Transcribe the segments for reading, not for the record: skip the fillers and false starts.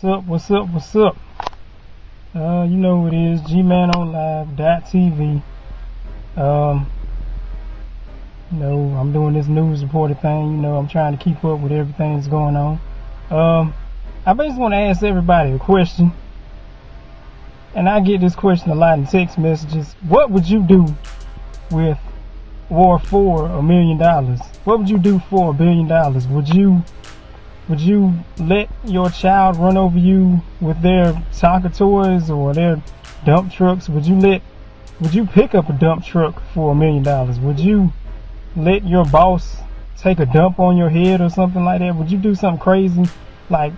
What's up, what's up, what's up? You know who it is, GManOnLive.tv. I'm doing this news reporter thing, I'm trying to keep up with everything that's going on. I basically want to ask everybody a question, and I get this question a lot in text messages. What would you do with or for $1 million? What would you do for $1 billion? Would you let your child run over you with their soccer toys or their dump trucks? Would you pick up a dump truck for $1 million? Would you let your boss take a dump on your head or something like that? Would you do something crazy like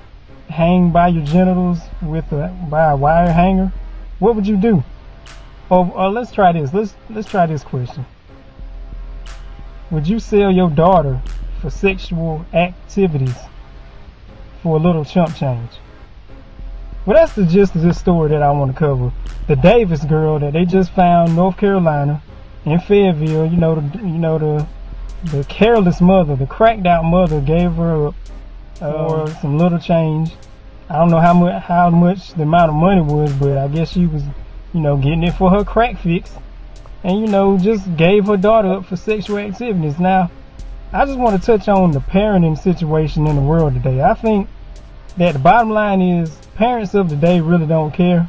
hang by your genitals by a wire hanger? What would you do? Or let's try this. Let's try this question. Would you sell your daughter for sexual activities for a little chump change? Well, that's the gist of this story that I want to cover. The Davis girl that they just found, North Carolina, in Fayetteville. The careless mother, the cracked out mother, gave her up for some little change. I don't know how much the amount of money was, but I guess she was, getting it for her crack fix, and just gave her daughter up for sexual activities. Now, I just want to touch on the parenting situation in the world today. I think that the bottom line is parents of today really don't care,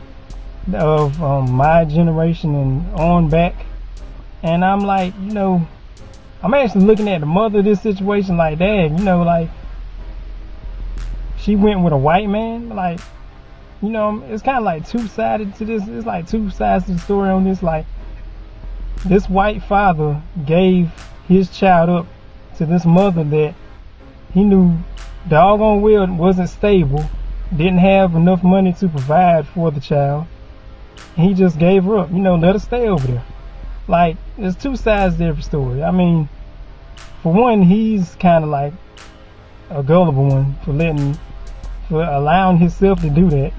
of my generation and on back. And I'm like, I'm actually looking at the mother of this situation like, dad, like she went with a white man. Like, it's kind of like two-sided to this. It's like two sides to the story on this. Like, this white father gave his child up to this mother that he knew doggone well wasn't stable, didn't have enough money to provide for the child. He just gave her up, let her stay over there. Like, there's two sides to every story. I mean, for one, he's kind of like a gullible one for allowing himself to do that,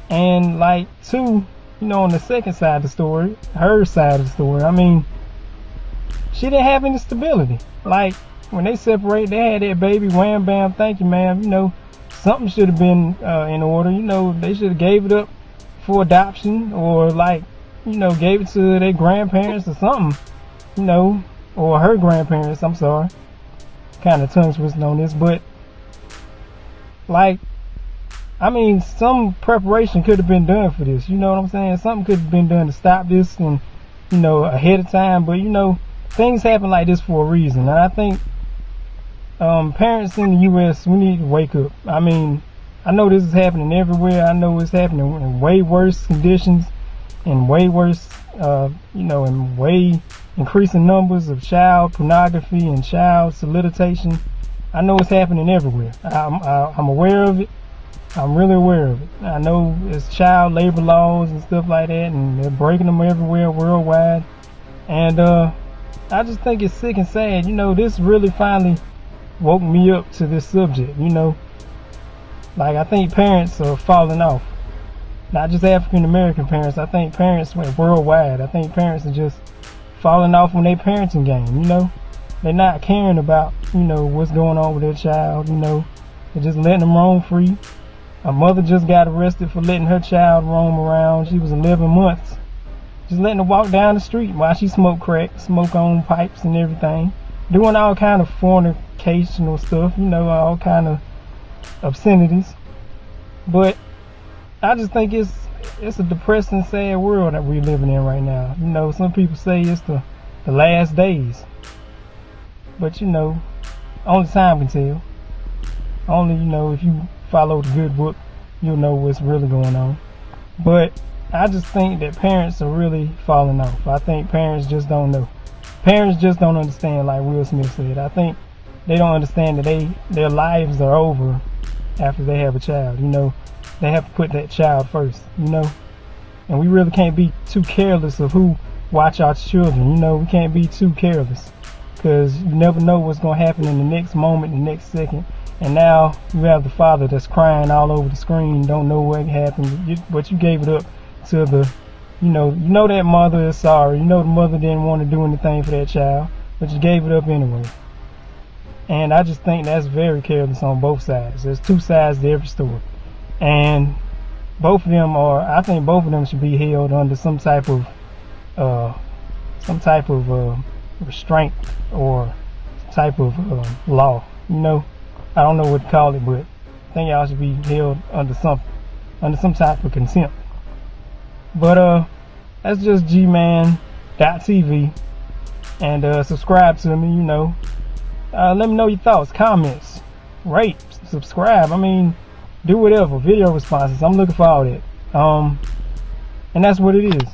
and like two, on the second side of the story, her side of the story, I mean, she didn't have any stability. Like, when they separated, they had that baby, wham bam, thank you ma'am, something should have been in order. They should have gave it up for adoption, or like, gave it to their grandparents or something, or her grandparents, I'm sorry. Kind of tongue twisting on this, but like, I mean, some preparation could have been done for this, you know what I'm saying? Something could have been done to stop this and, ahead of time, but things happen like this for a reason. And I think parents in the U.S., we need to wake up. I mean, I know this is happening everywhere. I know it's happening in way worse conditions, in way worse, in way increasing numbers of child pornography and child solicitation. I know it's happening everywhere. I'm aware of it. I'm really aware of it. I know it's child labor laws and stuff like that, and they're breaking them everywhere worldwide. And I just think it's sick and sad. This really finally woke me up to this subject. Like, I think parents are falling off. Not just African American parents. I think parents went worldwide. I think parents are just falling off on their parenting game. They're not caring about, what's going on with their child. They're just letting them roam free. A mother just got arrested for letting her child roam around. She was 11 months. Just letting her walk down the street while she smoked crack, smoke on pipes and everything. Doing all kind of fornicational stuff, all kind of obscenities. But I just think it's a depressing, sad world that we're living in right now. Some people say it's the last days. But only time can tell. Only, if you follow the good book, you'll know what's really going on. But I just think that parents are really falling off. I think parents just don't know. Parents just don't understand, like Will Smith said. I think they don't understand that their lives are over after they have a child. They have to put that child first, And we really can't be too careless of who watch our children. We can't be too careless, because you never know what's going to happen in the next moment, the next second. And now you have the father that's crying all over the screen, don't know what happened, but you gave it up to the, that mother is sorry. The mother didn't want to do anything for that child, but you gave it up anyway. And I just think that's very careless on both sides. There's two sides to every story. and I think both of them should be held under some type of restraint or type of law. You know, I don't know what to call it, but I think y'all should be held under some type of contempt. But that's just gman.tv, and subscribe to me. You know, let me know your thoughts, comments, rate, subscribe. I mean, do whatever. Video responses. I'm looking for all that. And that's what it is.